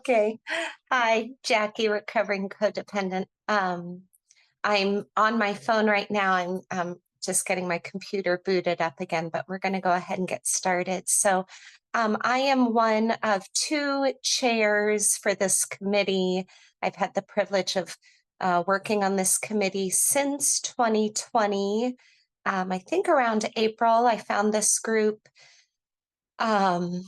Okay. Hi, Jackie, recovering codependent. I'm on my phone right now. I'm just getting my computer booted up again, but we're going to go ahead and get started. So, I am one of two chairs for this committee. I've had the privilege of working on this committee since 2020. I think around April, I found this group. Um,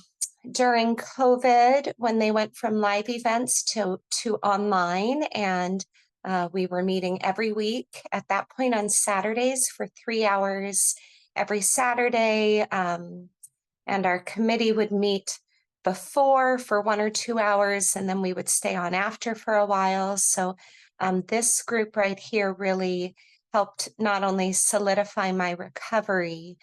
During COVID, when they went from live events to online, and we were meeting every week at that point on Saturdays for 3 hours every Saturday. And our committee would meet before for 1 or 2 hours, and then we would stay on after for a while. So this group right here really helped not only solidify my recovery,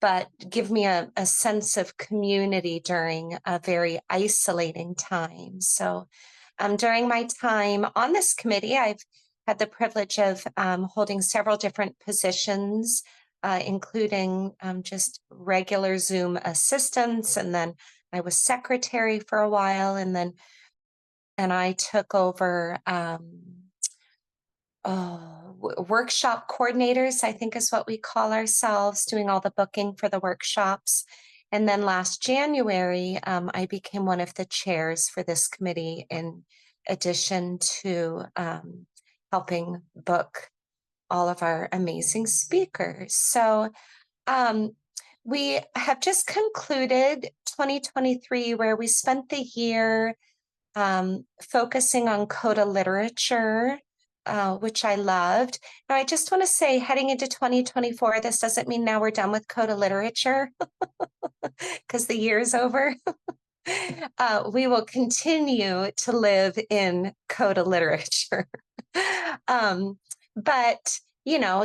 but give me a sense of community during a very isolating time. So during my time on this committee, I've had the privilege of holding several different positions, including just regular Zoom assistance. And then I was secretary for a while, and I took over workshop coordinators, I think is what we call ourselves, doing all the booking for the workshops. And then last January, I became one of the chairs for this committee in addition to helping book all of our amazing speakers. So we have just concluded 2023, where we spent the year focusing on CoDA literature, which I loved. Now, I just want to say, heading into 2024, this doesn't mean now we're done with CoDA literature because the year is over. We will continue to live in CoDA literature. But,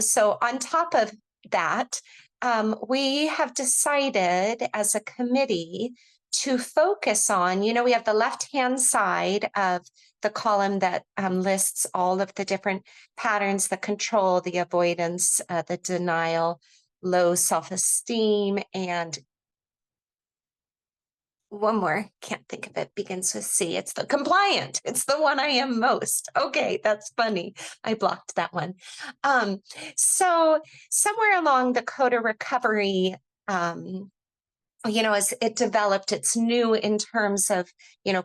so on top of that, we have decided as a committee to focus on, we have the left-hand side of the column that lists all of the different patterns, the control, the avoidance, the denial, low self-esteem, and one more, can't think of it, begins with C. It's the compliant. It's the one I am most. Okay, that's funny. I blocked that one. So somewhere along the CoDA recovery, as it developed, it's new in terms of,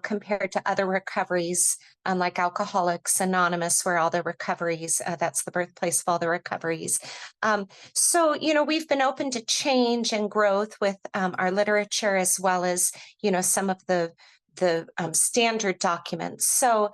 compared to other recoveries, like Alcoholics Anonymous, where all the recoveries, that's the birthplace of all the recoveries. So, we've been open to change and growth with our literature, as well as, some of the standard documents. So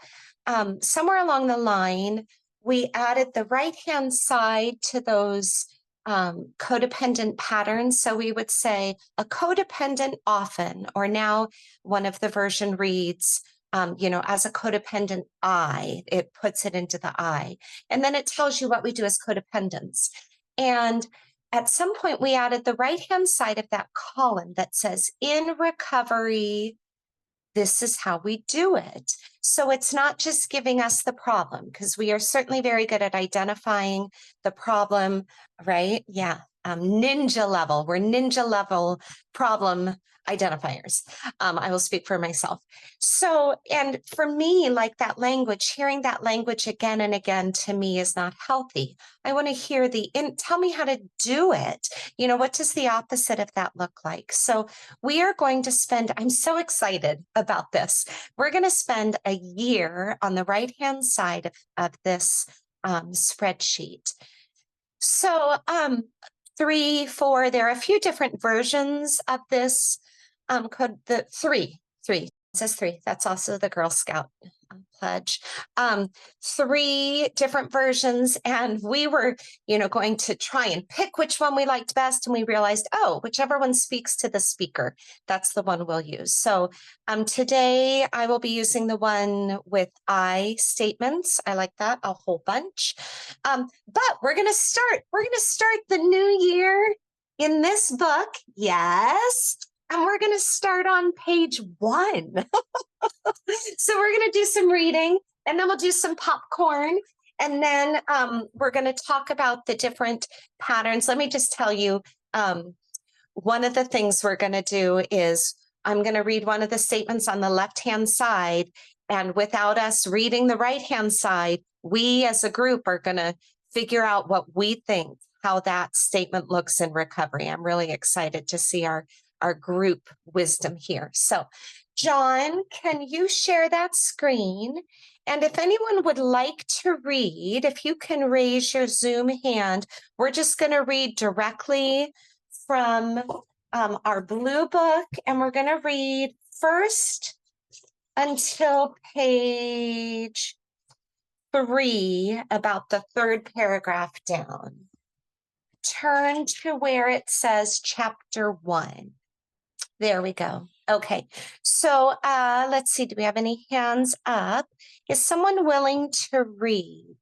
somewhere along the line, we added the right-hand side to those codependent patterns. So we would say a codependent often, or now one of the version reads, as a codependent I, it puts it into the I. And then it tells you what we do as codependents. And at some point, we added the right-hand side of that column that says, in recovery, this is how we do it. So it's not just giving us the problem, because we are certainly very good at identifying the problem, right? Yeah, ninja level. We're ninja level problem identifiers. I will speak for myself. So, and for me, like that language, hearing that language again and again to me is not healthy. I want to hear tell me how to do it. What does the opposite of that look like? So we are going to spend, I'm so excited about this. We're going to spend a year on the right-hand side of this spreadsheet. So 3, 4, there are a few different versions of this code. The three, it says 3. That's also the Girl Scout pledge. 3 different versions, and we were, going to try and pick which one we liked best, and we realized, whichever one speaks to the speaker, that's the one we'll use. So today I will be using the one with I statements. I like that a whole bunch. But we're gonna start the new year in this book, yes. And we're going to start on page 1. So we're going to do some reading, and then we'll do some popcorn. And then we're going to talk about the different patterns. Let me just tell you, one of the things we're going to do is I'm going to read one of the statements on the left-hand side, and without us reading the right-hand side, we as a group are going to figure out what we think, how that statement looks in recovery. I'm really excited to see our group wisdom here. So, John, can you share that screen? And if anyone would like to read, if you can raise your Zoom hand, we're just going to read directly from our blue book, and we're going to read first until page 3, about the third paragraph down. Turn to where it says chapter 1. There we go. Okay, so let's see, do we have any hands up? Is someone willing to read?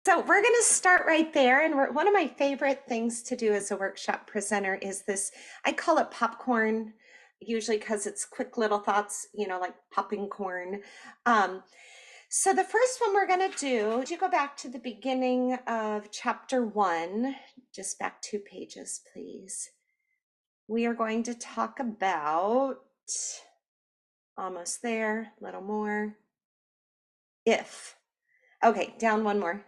So we're going to start right there. And one of my favorite things to do as a workshop presenter is this, I call it popcorn, usually because it's quick little thoughts, like popping corn. So the first one we're going to do, you go back to the beginning of chapter 1, just back 2 pages, please. We are going to talk about, almost there, a little more, if. Okay, down one more.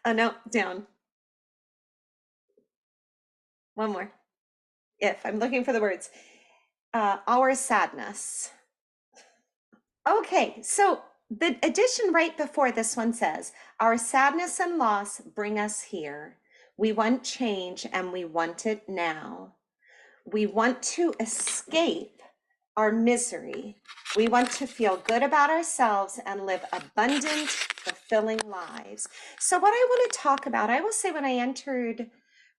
Oh, no, down. One more. If. I'm looking for the words. Our sadness. Okay, so the addition right before this one says, our sadness and loss bring us here. We want change and we want it now. We want to escape our misery. We want to feel good about ourselves and live abundant, fulfilling lives. So what I want to talk about, I will say when I entered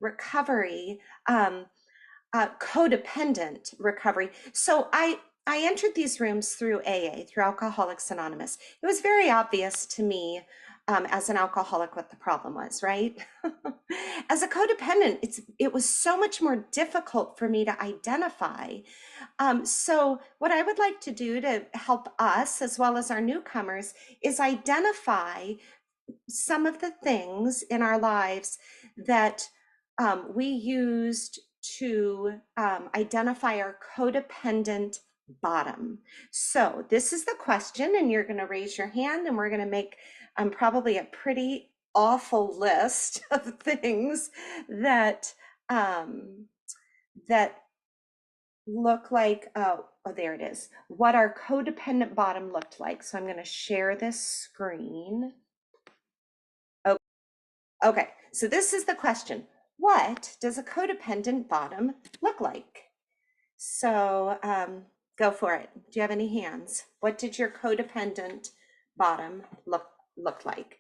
recovery, codependent recovery. So I entered these rooms through AA, through Alcoholics Anonymous. It was very obvious to me as an alcoholic what the problem was, right? As a codependent, it was so much more difficult for me to identify. So what I would like to do to help us, as well as our newcomers, is identify some of the things in our lives that we used to identify our codependent bottom. So this is the question, and you're going to raise your hand, and we're going to make probably a pretty awful list of things that that look like, oh, there it is, what our codependent bottom looked like. So I'm going to share this screen. Okay, so this is the question. What does a codependent bottom look like? So go for it. Do you have any hands? What did your codependent bottom look like?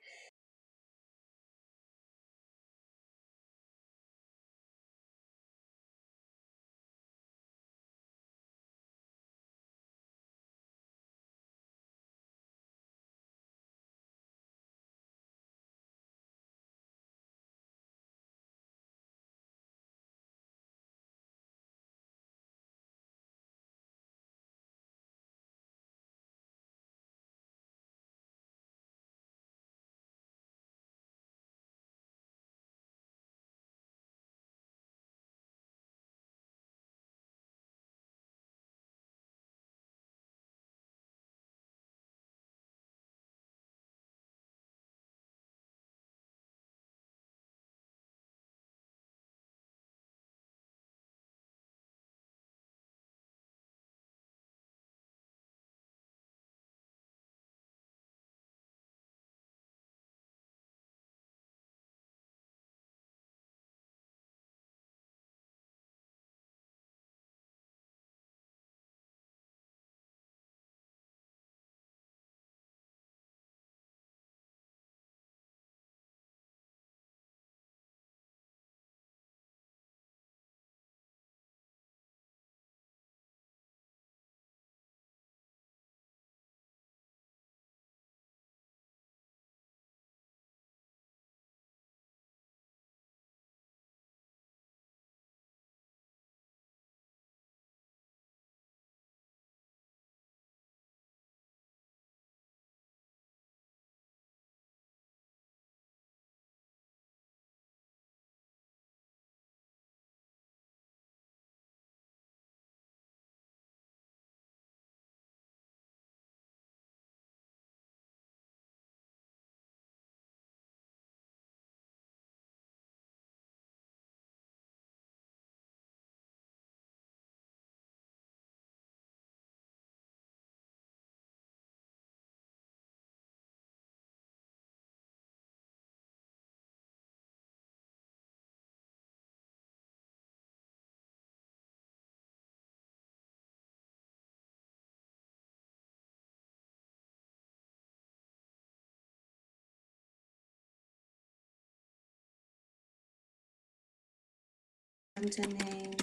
Abandoning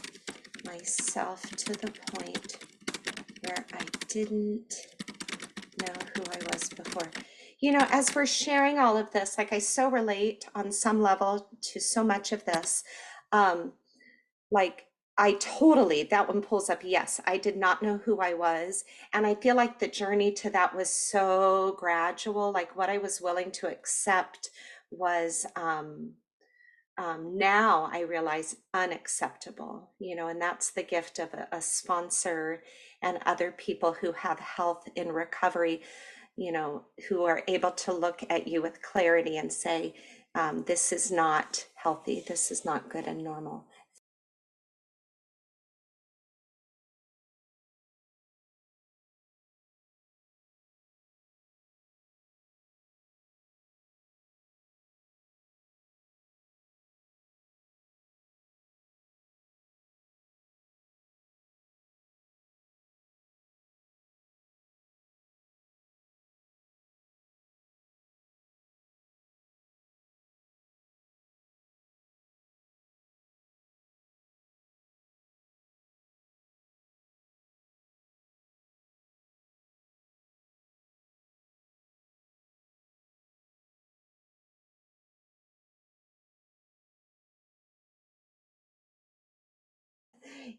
myself to the point where I didn't know who I was before. You know, as we're sharing all of this, like I so relate on some level to so much of this. Um, like I totally, that one pulls up. Yes, I did not know who I was. And I feel like the journey to that was so gradual. Like what I was willing to accept was now I realize unacceptable, you know, and that's the gift of a sponsor and other people who have health in recovery, you know, who are able to look at you with clarity and say, this is not healthy, this is not good and normal.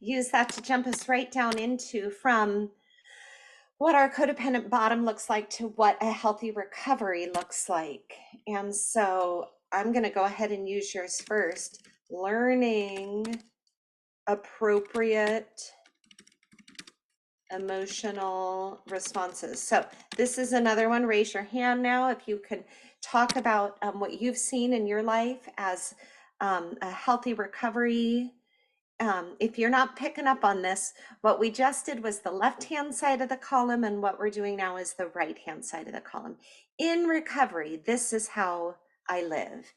Use that to jump us right down into from what our codependent bottom looks like to what a healthy recovery looks like. And so I'm going to go ahead and use yours first. Learning appropriate emotional responses. So this is another one. Raise your hand now if you can talk about what you've seen in your life as a healthy recovery. If you're not picking up on this, what we just did was the left-hand side of the column, and what we're doing now is the right-hand side of the column. In recovery, this is how I live.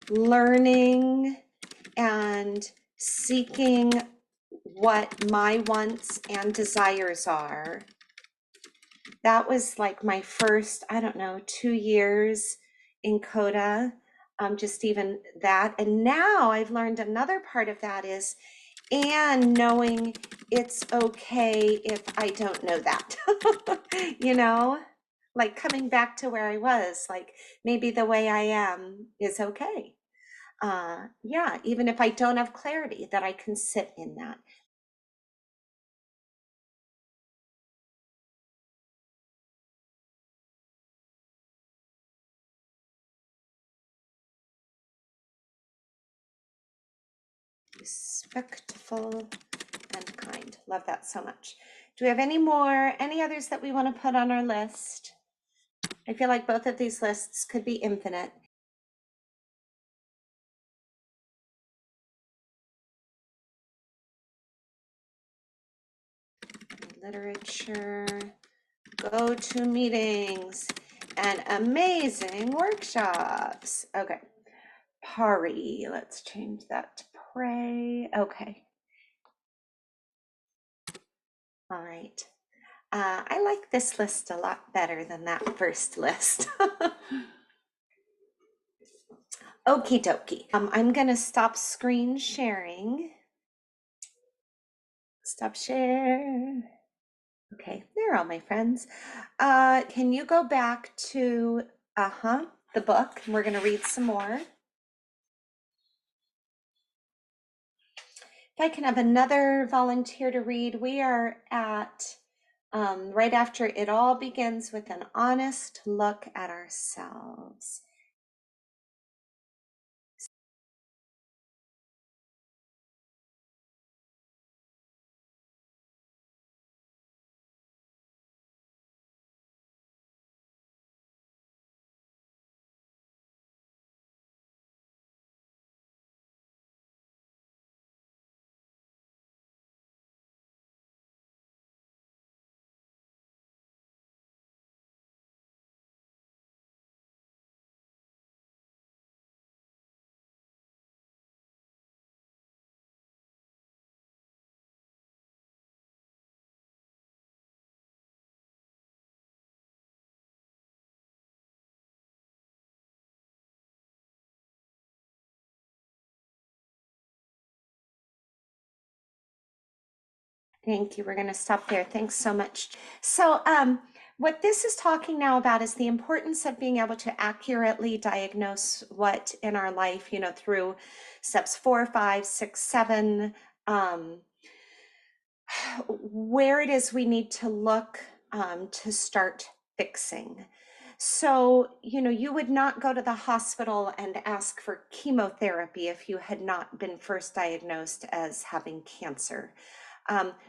learning and seeking what my wants and desires are. That was like my first, I don't know, 2 years in CoDA, just even that. And now I've learned another part of that is, and knowing it's okay if I don't know that, you know, like coming back to where I was, like maybe the way I am is okay. Yeah, even if I don't have clarity, that I can sit in that. Respectful and kind. Love that so much. Do we have any others that we want to put on our list? I feel like both of these lists could be infinite. Literature, go to meetings, and amazing workshops. Okay. Pari, let's change that to pray. Okay. All right. I like this list a lot better than that first list. Okie dokie. I'm gonna stop screen sharing. Stop share. Okay, there are all my friends. Can you go back to the book? We're gonna read some more. If I can have another volunteer to read, we are at right after it all begins with an honest look at ourselves. Thank you. We're going to stop there. Thanks so much. So, what this is talking now about is the importance of being able to accurately diagnose what in our life, you know, through steps 4, 5, 6, 7, where it is we need to look to start fixing. So, you know, you would not go to the hospital and ask for chemotherapy if you had not been first diagnosed as having cancer.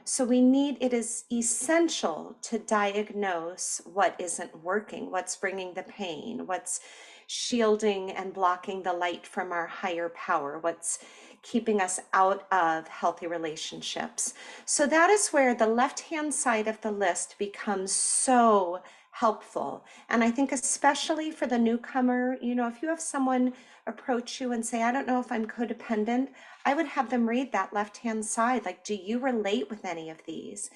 So it is essential to diagnose what isn't working, what's bringing the pain, what's shielding and blocking the light from our higher power, what's keeping us out of healthy relationships. So that is where the left-hand side of the list becomes so helpful. And I think especially for the newcomer, you know, if you have someone approach you and say, I don't know if I'm codependent, I would have them read that left-hand side. Like, do you relate with any of these?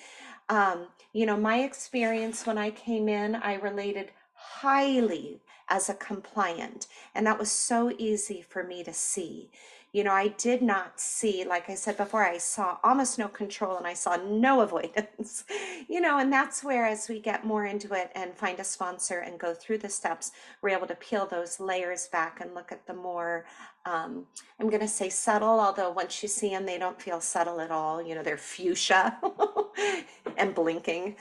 You know, my experience when I came in, I related highly as a compliant, and that was so easy for me to see. You know, I did not see, like I said before, I saw almost no control and I saw no avoidance, you know, and that's where as we get more into it and find a sponsor and go through the steps, we're able to peel those layers back and look at the more, I'm going to say subtle, although once you see them, they don't feel subtle at all. You know, they're fuchsia and blinking.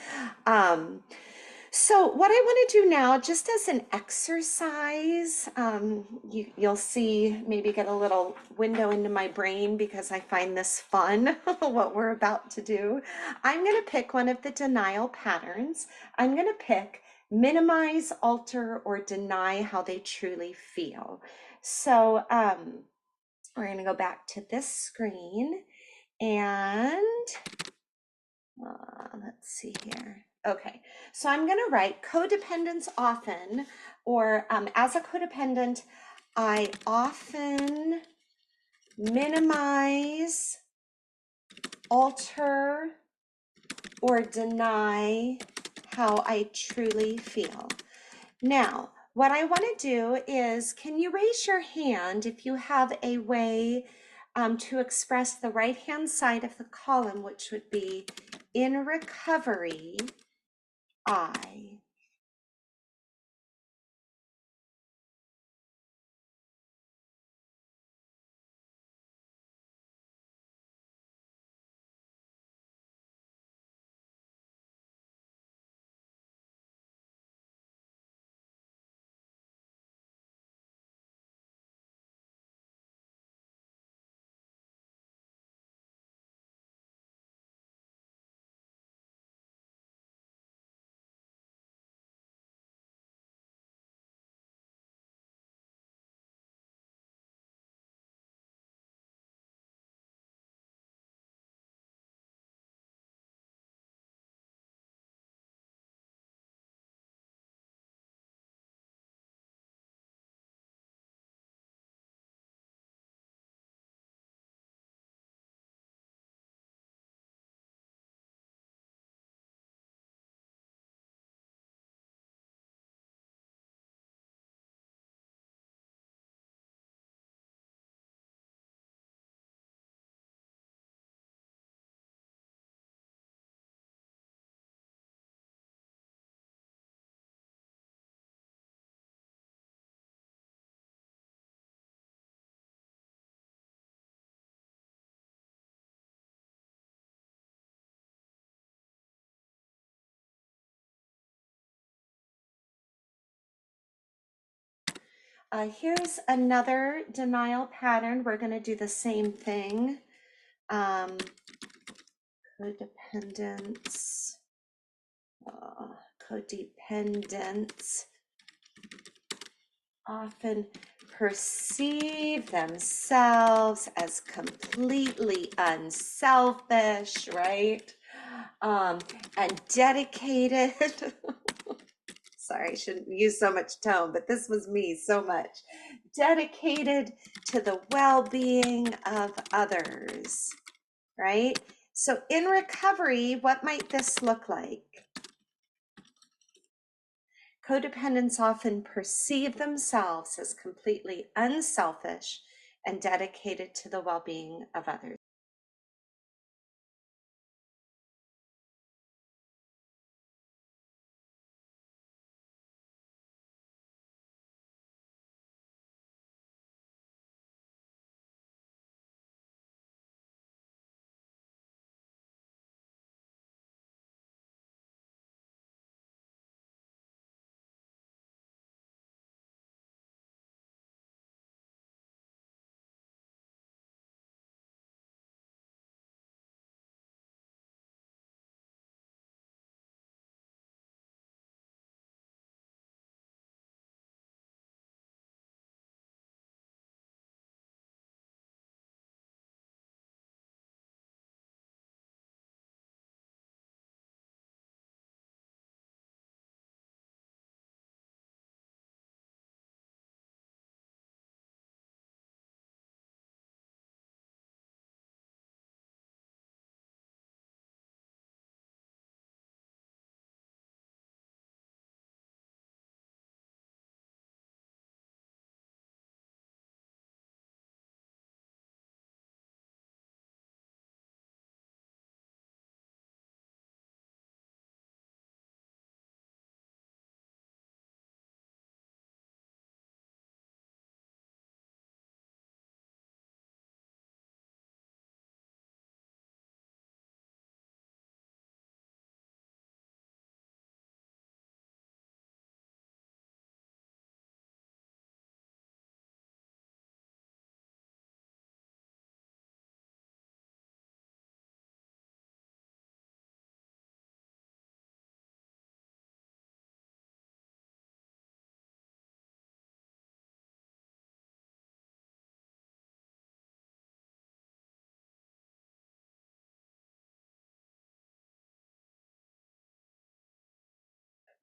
So what I want to do now, just as an exercise, you'll see, maybe get a little window into my brain because I find this fun, what we're about to do. I'm going to pick one of the denial patterns. I'm going to pick minimize, alter, or deny how they truly feel. So we're going to go back to this screen and let's see here. Okay, so I'm going to write codependence often, or as a codependent, I often minimize, alter, or deny how I truly feel. Now, what I want to do is, can you raise your hand if you have a way to express the right-hand side of the column, which would be in recovery, I. Here's another denial pattern. We're going to do the same thing. Codependence, codependents often perceive themselves as completely unselfish, right? And dedicated. Sorry, I shouldn't use so much tone, but this was me so much. Dedicated to the well-being of others, right? So in recovery, what might this look like? Codependents often perceive themselves as completely unselfish and dedicated to the well-being of others.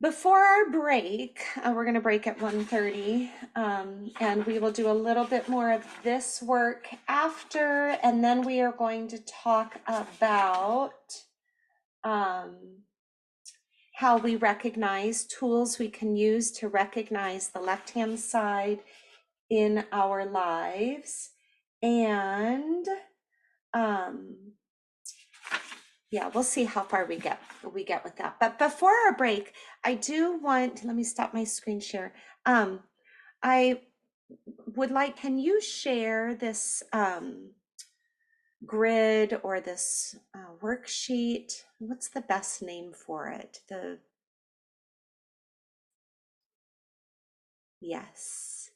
Before our break, we're going to break at 1:30, and we will do a little bit more of this work after, and then we are going to talk about how we recognize tools we can use to recognize the left-hand side in our lives. And yeah, we'll see how far we get with that. But before our break, I do want, let me stop my screen share. I would like, can you share this grid or this worksheet? What's the best name for it? Yes.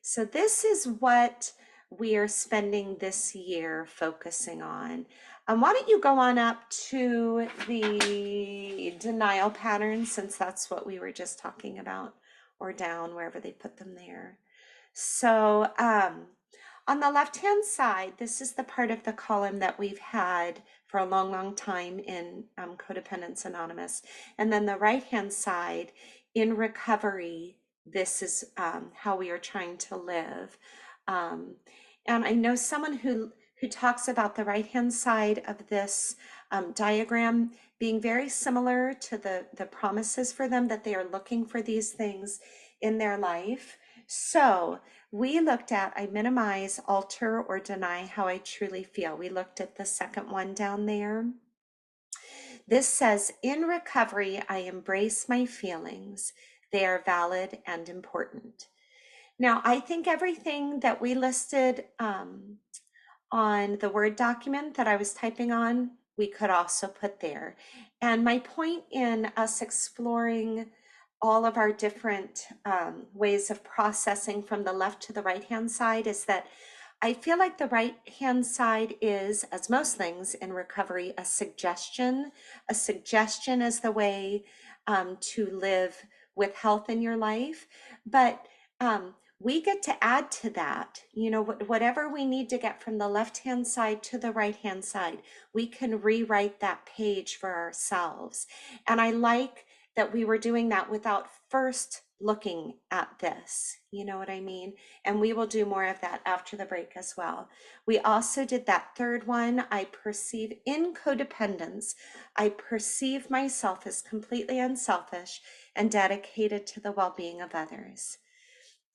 So this is what we are spending this year focusing on. Why don't you go on up to the denial pattern, since that's what we were just talking about, or down wherever they put them there. So on the left-hand side, this is the part of the column that we've had for a long, long time in Codependence Anonymous. And then the right-hand side, in recovery, this is how we are trying to live. And I know someone who talks about the right-hand side of this diagram being very similar to the promises for them, that they are looking for these things in their life. So we looked at, I minimize, alter, or deny how I truly feel. We looked at the second one down there. This says, in recovery, I embrace my feelings. They are valid and important. Now, I think everything that we listed on the Word document that I was typing on, we could also put there. And my point in us exploring all of our different ways of processing from the left to the right-hand side is that I feel like the right-hand side is, as most things in recovery, a suggestion. A suggestion is the way to live with health in your life. But we get to add to that, you know, whatever we need to get from the left-hand side to the right-hand side, we can rewrite that page for ourselves. And I like that we were doing that without first looking at this, you know what I mean? And we will do more of that after the break as well. We also did that third one. I perceive, in codependence, I perceive myself as completely unselfish and dedicated to the well-being of others.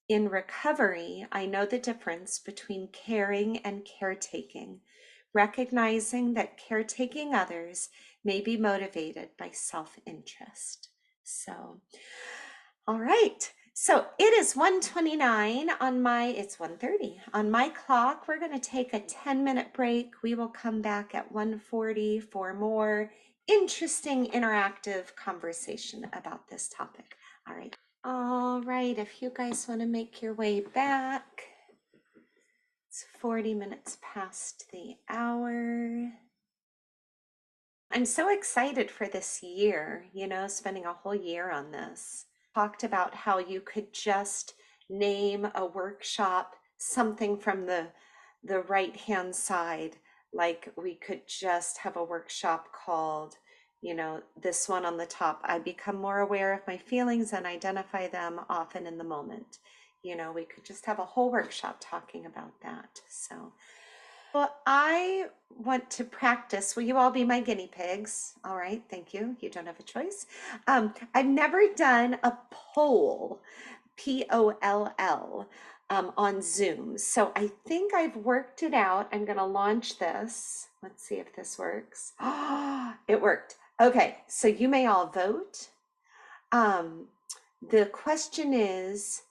In recovery, I know the difference between caring and caretaking, recognizing that caretaking others may be motivated by self-interest. So, all right. So it is 1:29 on my, it's 1:30 on my clock. We're going to take a 10-minute break. We will come back at 1:40 for more interesting interactive conversation about this topic. All right. All right, if you guys want to make your way back, it's 40 minutes past the hour. I'm so excited for this year, you know, spending a whole year on this. Talked about how you could just name a workshop something from the right-hand side. Like we could just have a workshop called, you know, this one on the top, I become more aware of my feelings and identify them often in the moment. You know, we could just have a whole workshop talking about that. So I want to practice. Will you all be my guinea pigs? All right, thank you. You don't have a choice. I've never done a poll, P-O-L-L, on Zoom. So I think I've worked it out. I'm going to launch this. Let's see if this works. Oh, it worked. Okay, so you may all vote. The question is,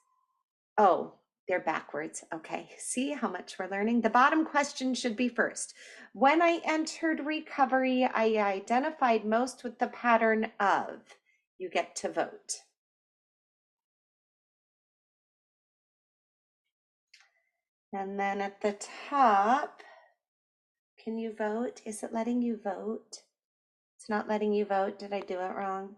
oh, they're backwards. Okay, see how much we're learning? The bottom question should be first. When I entered recovery, I identified most with the pattern of. You get to vote. And then at the top, can you vote? Is it letting you vote? It's not letting you vote. Did I do it wrong?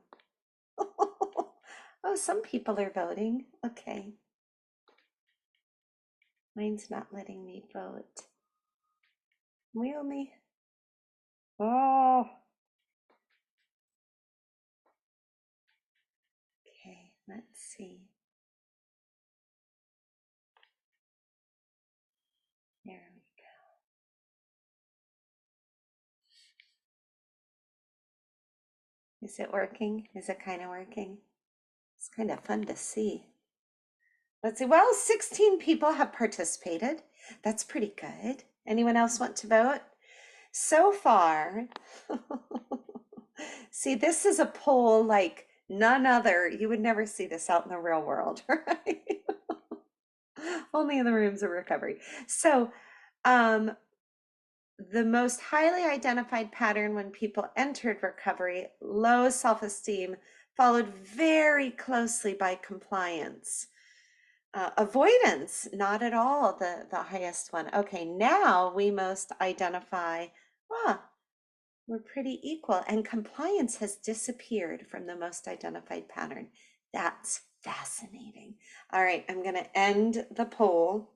Oh, some people are voting. Okay. Mine's not letting me vote. We only, oh, Is it working? Is it kind of working? It's kind of fun to see. Let's see. Well, 16 people have participated. That's pretty good. Anyone else want to vote? So far, see, this is a poll like none other. You would never see this out in the real world, right? Only in the rooms of recovery. So, the most highly identified pattern when people entered recovery, low self-esteem, followed very closely by compliance. Avoidance, not at all the highest one. Okay, now we most identify, we're pretty equal, and compliance has disappeared from the most identified pattern. That's fascinating. All right, I'm going to end the poll.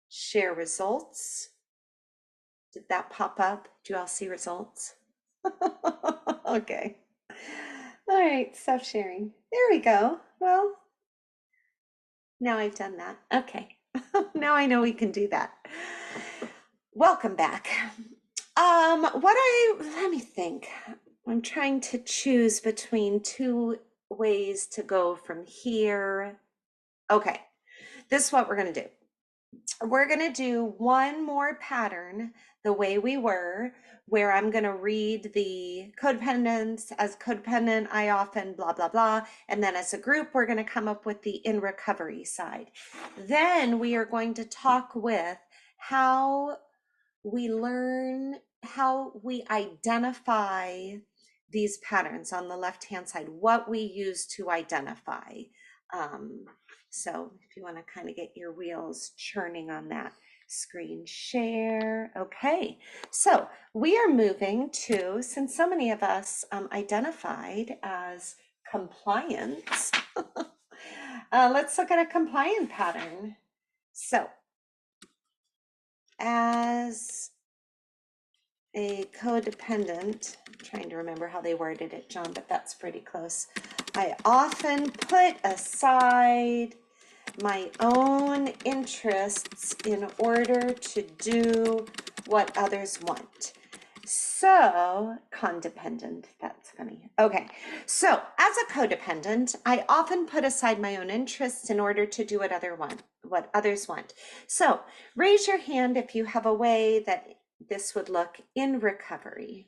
Share results. Did that pop up? Do you all see results? Okay. All right, stop sharing. There we go. Well, now I've done that. Okay. Now I know we can do that. Welcome back. Let me think. I'm trying to choose between two ways to go from here. Okay, this is what we're going to do. We're going to do one more pattern the way we were, where I'm going to read the codependents as codependent, I often, blah, blah, blah. And then as a group, we're going to come up with the in recovery side. Then we are going to talk with how we learn, how we identify these patterns on the left-hand side, what we use to identify. So if you want to kind of get your wheels churning on that, screen share. Okay, so we are moving to, since so many of us identified as compliance, let's look at a compliant pattern. So as a codependent, I'm trying to remember how they worded it, John, but that's pretty close. I often put aside my own interests in order to do what others want. So, codependent, that's funny. Okay, so as a codependent, I often put aside my own interests in order to do what others want. So, raise your hand if you have a way that this would look in recovery.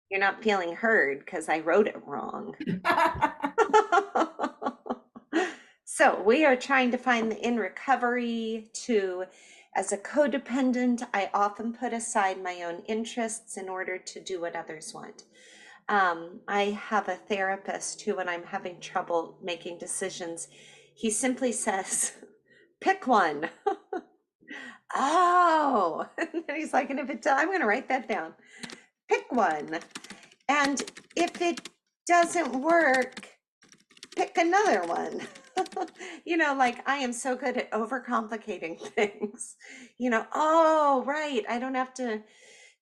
You're not feeling heard because I wrote it wrong. So we are trying to find the in recovery to, as a codependent, I often put aside my own interests in order to do what others want. I have a therapist who, when I'm having trouble making decisions, he simply says, pick one. Oh, and he's like, and if it, I'm going to write that down. Pick one. And if it doesn't work, pick another one. You know, like I am so good at overcomplicating things. You know, oh, right. I don't have to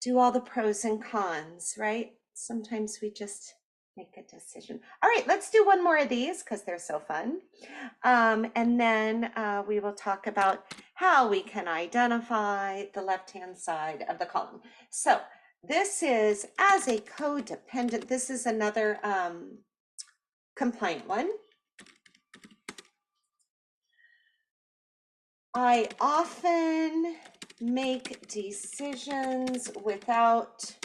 do all the pros and cons, right? Sometimes we just Make a decision. All right, let's do one more of these because they're so fun. And then we will talk about how we can identify the left-hand side of the column. So this is as a codependent, this is another complaint one. I often make decisions without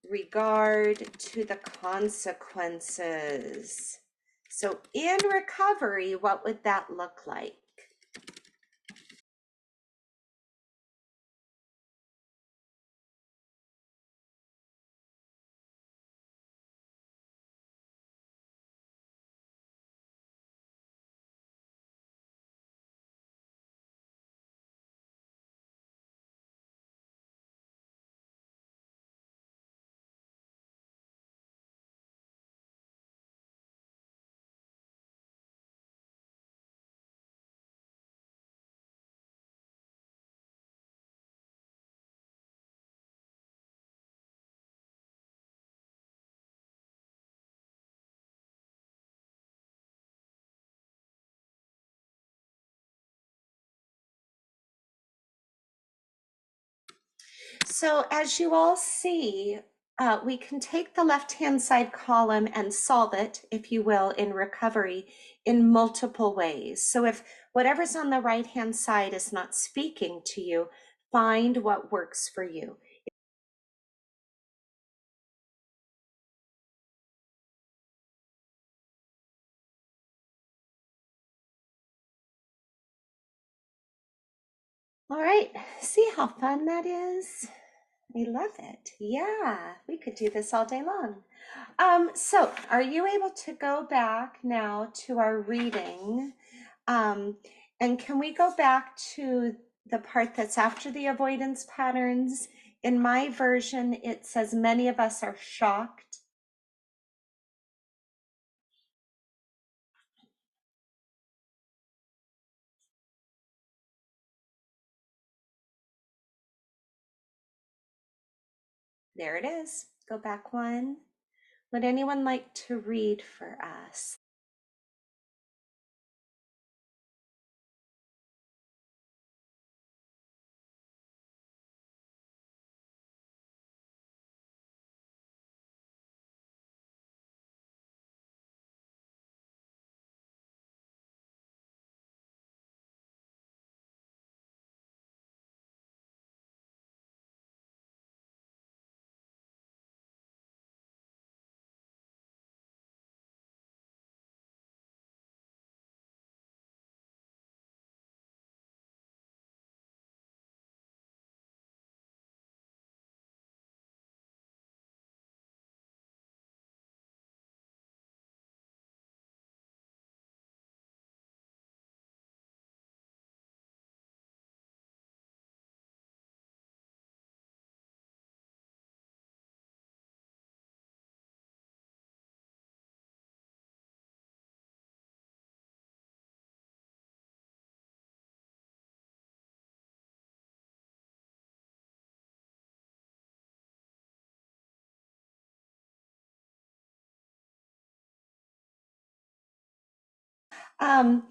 regard to the consequences. So in recovery, what would that look like? So as you all see, we can take the left-hand side column and solve it, if you will, in recovery in multiple ways. So if whatever's on the right-hand side is not speaking to you, find what works for you. All right, see how fun that is? I love it. Yeah, we could do this all day long. So are you able to go back now to our reading? And can we go back to the part that's after the avoidance patterns? In my version, it says many of us are shocked. There it is. Go back one. Would anyone like to read for us? Um,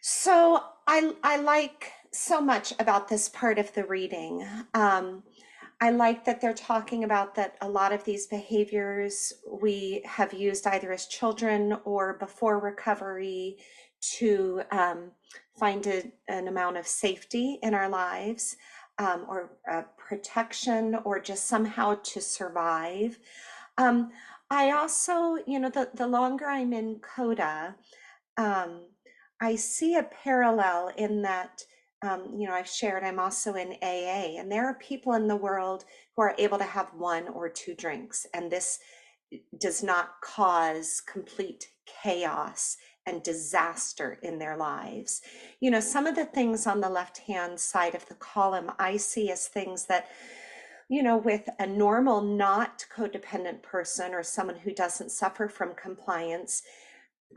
so I like so much about this part of the reading. I like that they're talking about that a lot of these behaviors we have used either as children or before recovery to find an amount of safety in our lives, or protection, or just somehow to survive. Um, I also, the longer I'm in CoDA, um, I see a parallel in that, I've shared I'm also in AA, and there are people in the world who are able to have one or two drinks, and this does not cause complete chaos and disaster in their lives. Some of the things on the left-hand side of the column I see as things that, with a normal, not codependent person or someone who doesn't suffer from compliance,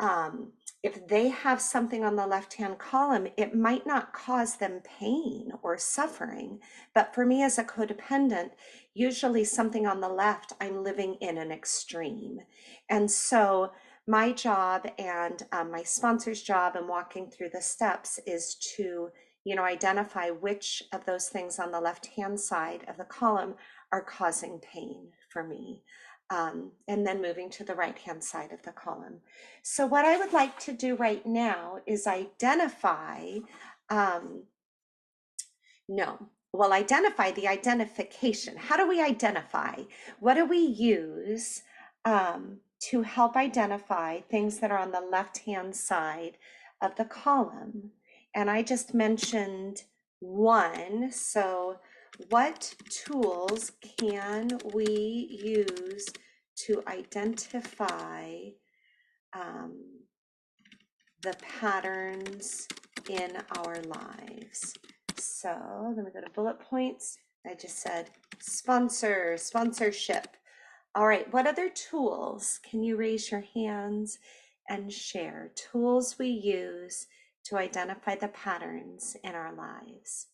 um, if they have something on the left-hand column, it might not cause them pain or suffering. But for me as a codependent, usually something on the left, I'm living in an extreme. And so my job and my sponsor's job and walking through the steps is to, identify which of those things on the left-hand side of the column are causing pain for me. And then moving to the right-hand side of the column. So what I would like to do right now is identify, um, no, well, identify the identification. How do we identify? What do we use to help identify things that are on the left-hand side of the column? And I just mentioned one. So what tools can we use to identify um, the patterns in our lives? So let me go to bullet points. I just said sponsorship. All right, what other tools can you raise your hands and share? Tools we use to identify the patterns in our lives.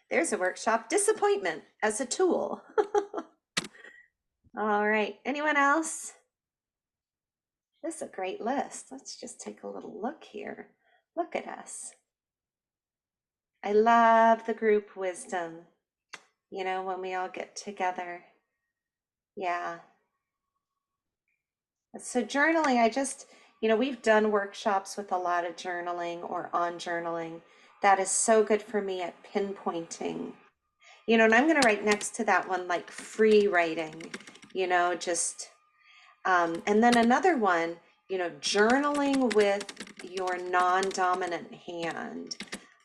There's a workshop, disappointment as a tool. All right, anyone else? This is a great list. Let's just take a little look here. Look at us. I love the group wisdom, you know, when we all get together. Yeah. So journaling, we've done workshops with a lot of journaling or on journaling. That is so good for me at pinpointing, and I'm going to write next to that one like free writing, just, and then another one, journaling with your non-dominant hand.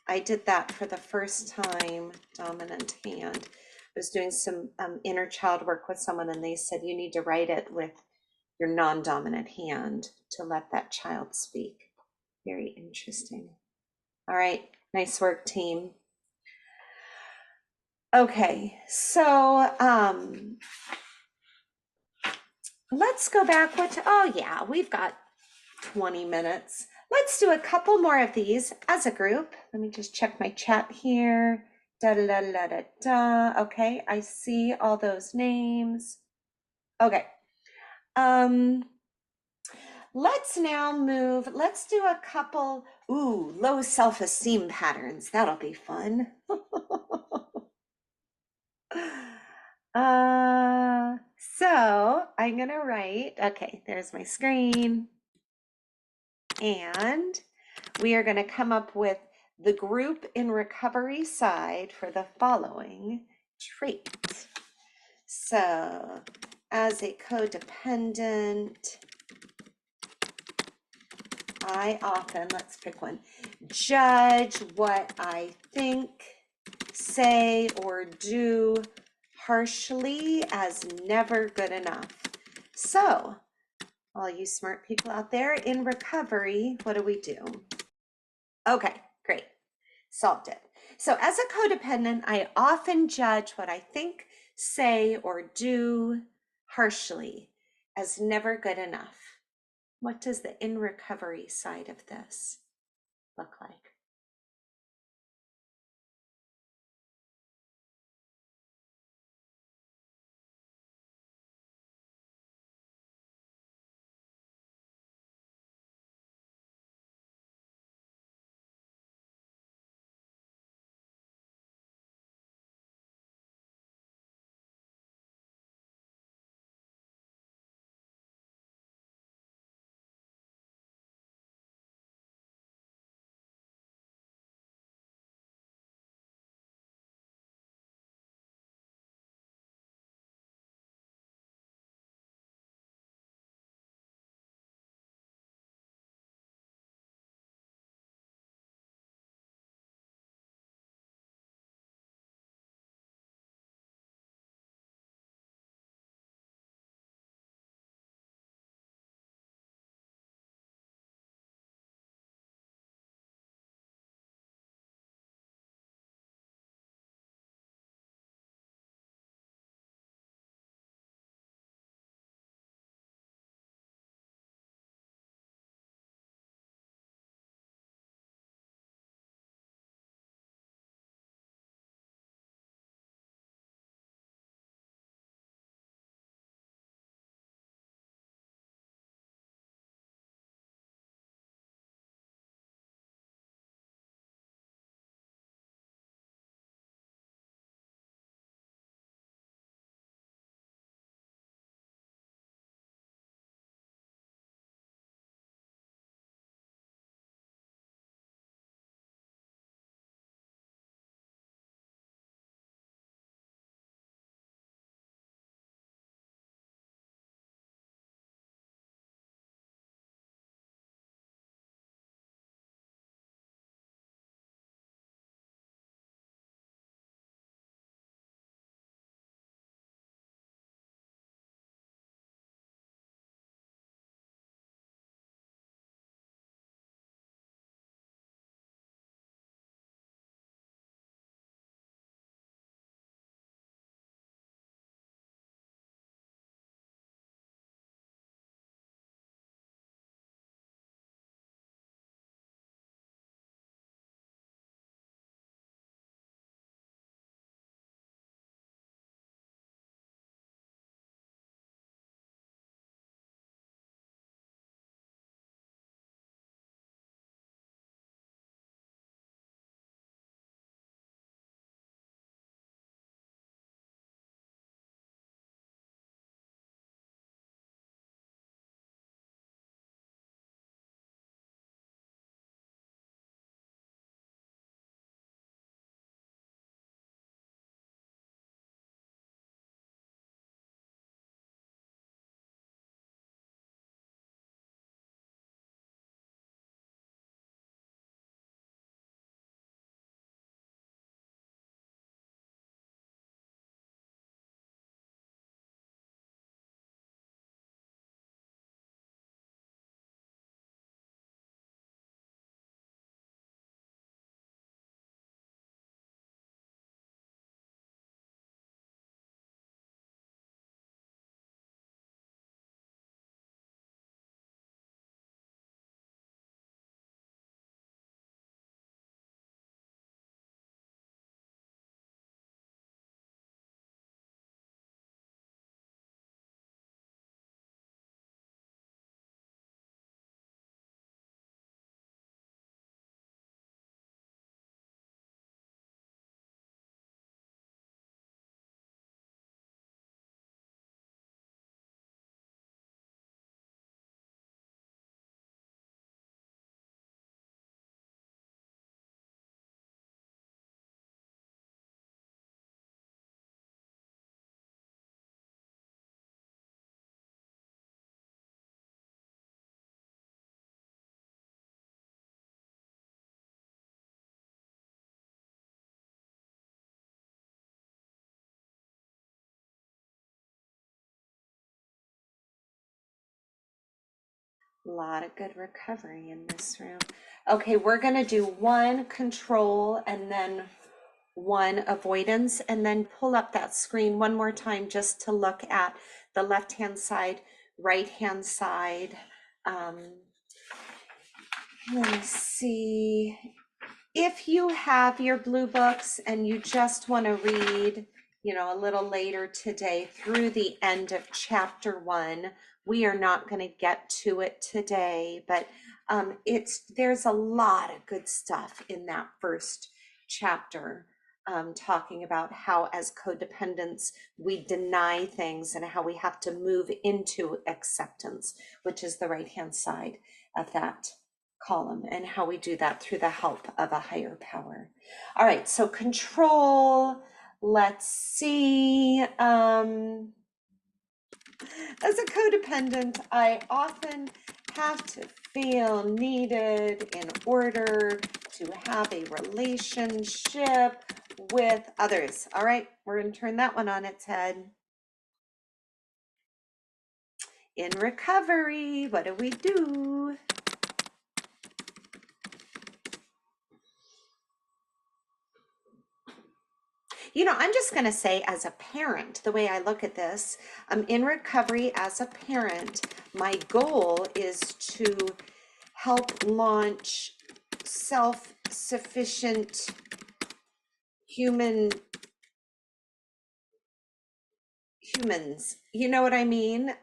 I did that for the first time, dominant hand. I was doing some inner child work with someone, and they said you need to write it with your non-dominant hand to let that child speak. Very interesting. All right, nice work, team. Okay, so let's go back. Oh yeah, we've got 20 minutes. Let's do a couple more of these as a group. Let me just check my chat here. Da da da da da da. Okay, I see all those names. Okay. Let's now move. Let's do a couple. Ooh, low self-esteem patterns. That'll be fun. So I'm gonna write. Okay, there's my screen. And we are going to come up with the group in recovery side for the following trait. So, as a codependent, I often, let's pick one, judge what I think, say, or do harshly as never good enough. So, all you smart people out there in recovery, what do? Okay, great. Solved it. So as a codependent, I often judge what I think, say, or do harshly as never good enough. What does the in recovery side of this look like? A lot of good recovery in this room. Okay, we're gonna do one control and then one avoidance, and then pull up that screen one more time just to look at the left-hand side, right-hand side. Let me see. If you have your blue books and you just want to read, a little later today through the end of chapter 1, we are not going to get to it today, but there's a lot of good stuff in that first chapter, talking about how as codependents we deny things and how we have to move into acceptance, which is the right-hand side of that column, and how we do that through the help of a higher power. All right, so control, let's see. As a codependent, I often have to feel needed in order to have a relationship with others. All right, we're going to turn that one on its head. In recovery, what do we do? I'm just going to say, as a parent, the way I look at this, in recovery as a parent, my goal is to help launch self-sufficient humans. You know what I mean?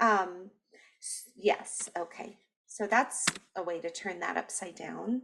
Yes. Okay. So that's a way to turn that upside down.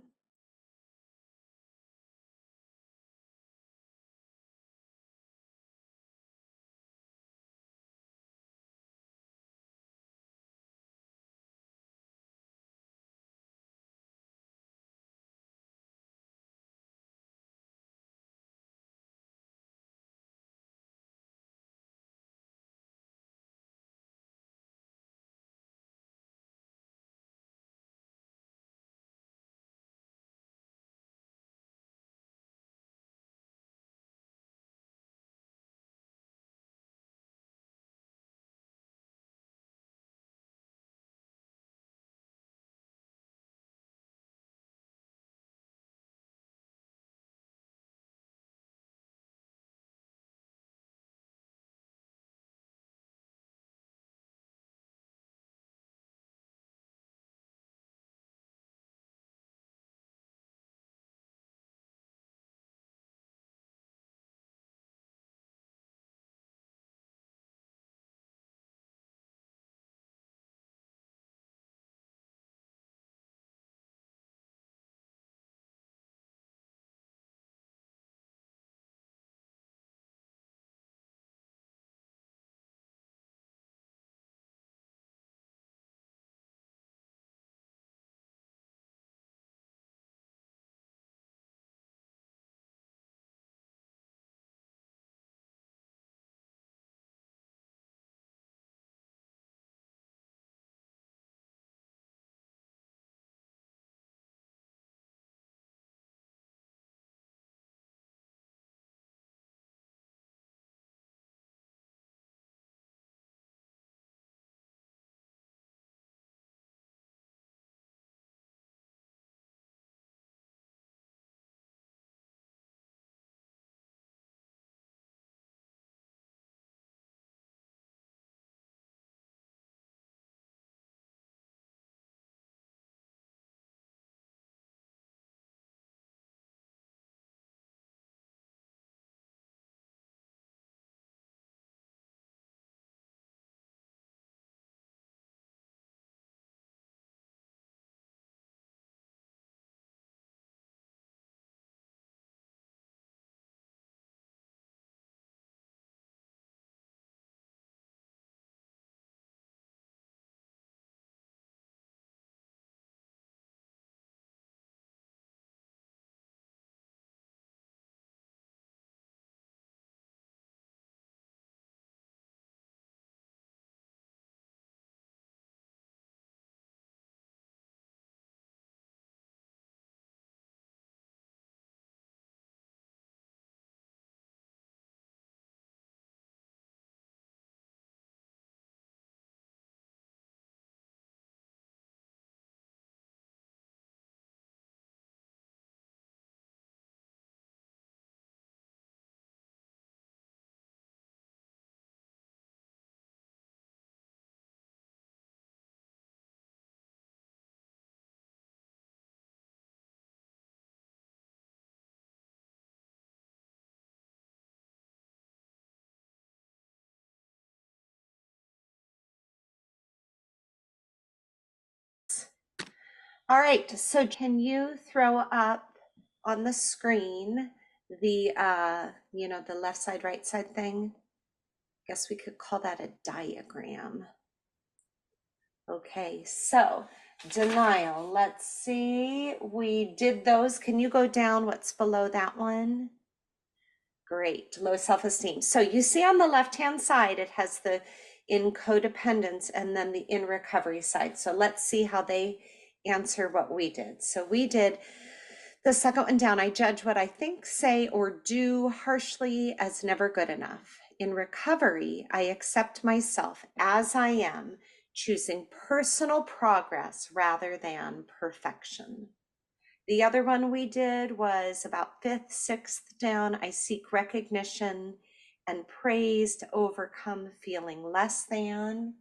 All right, so can you throw up on the screen the the left side, right side thing? Guess we could call that a diagram. Okay, so denial. Let's see. We did those. Can you go down what's below that one? Great, low self-esteem. So you see on the left-hand side, it has the in codependence and then the in recovery side. So let's see how they answer what we did. So we did the second one down. I judge what I think, say, or do harshly as never good enough. In recovery, I accept myself as I am, choosing personal progress rather than perfection. The other one we did was about fifth, sixth down. I seek recognition and praise to overcome feeling less than.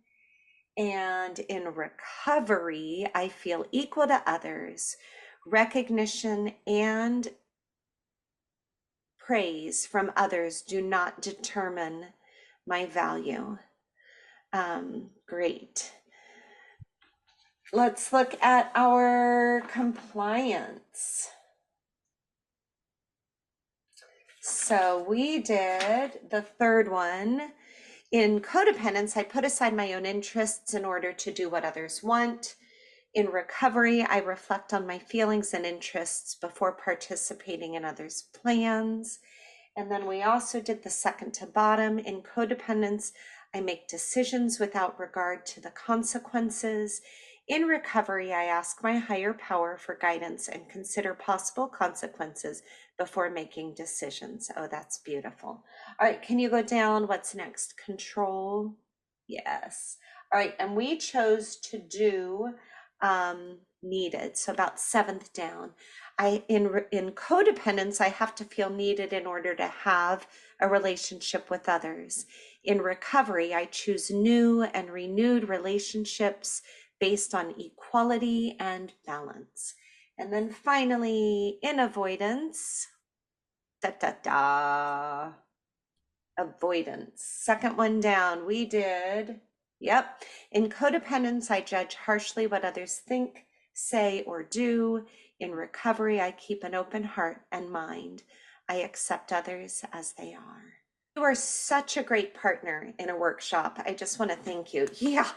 And in recovery, I feel equal to others. Recognition and praise from others do not determine my value. Great. Let's look at our compliance. So we did the third one. In codependence, I put aside my own interests in order to do what others want. In recovery, I reflect on my feelings and interests before participating in others' plans. And then we also did the second to bottom. In codependence, I make decisions without regard to the consequences. In recovery, I ask my higher power for guidance and consider possible consequences before making decisions. Oh, that's beautiful. All right, can you go down? What's next? Control. Yes. All right, and we chose to do needed. So about seventh down. In codependence, I have to feel needed in order to have a relationship with others. In recovery, I choose new and renewed relationships based on equality and balance. And then finally, in avoidance, da da da, avoidance. Second one down, we did, yep. In codependence, I judge harshly what others think, say, or do. In recovery, I keep an open heart and mind. I accept others as they are. You are such a great partner in a workshop. I just want to thank you. Yeah,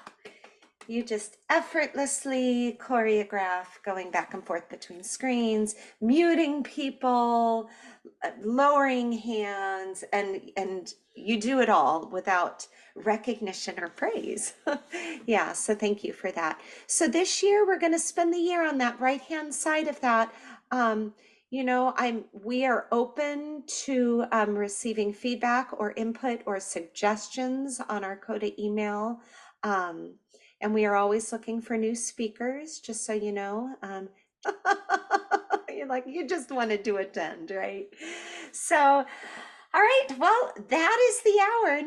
you just effortlessly choreograph going back and forth between screens, muting people, lowering hands, and you do it all without recognition or praise. Yeah, so thank you for that. So this year we're going to spend the year on that right hand side of that. We are open to receiving feedback or input or suggestions on our CoDA email. And we are always looking for new speakers, just so you know. You're like, you just wanted to attend, right? So, all right, well, that is the hour.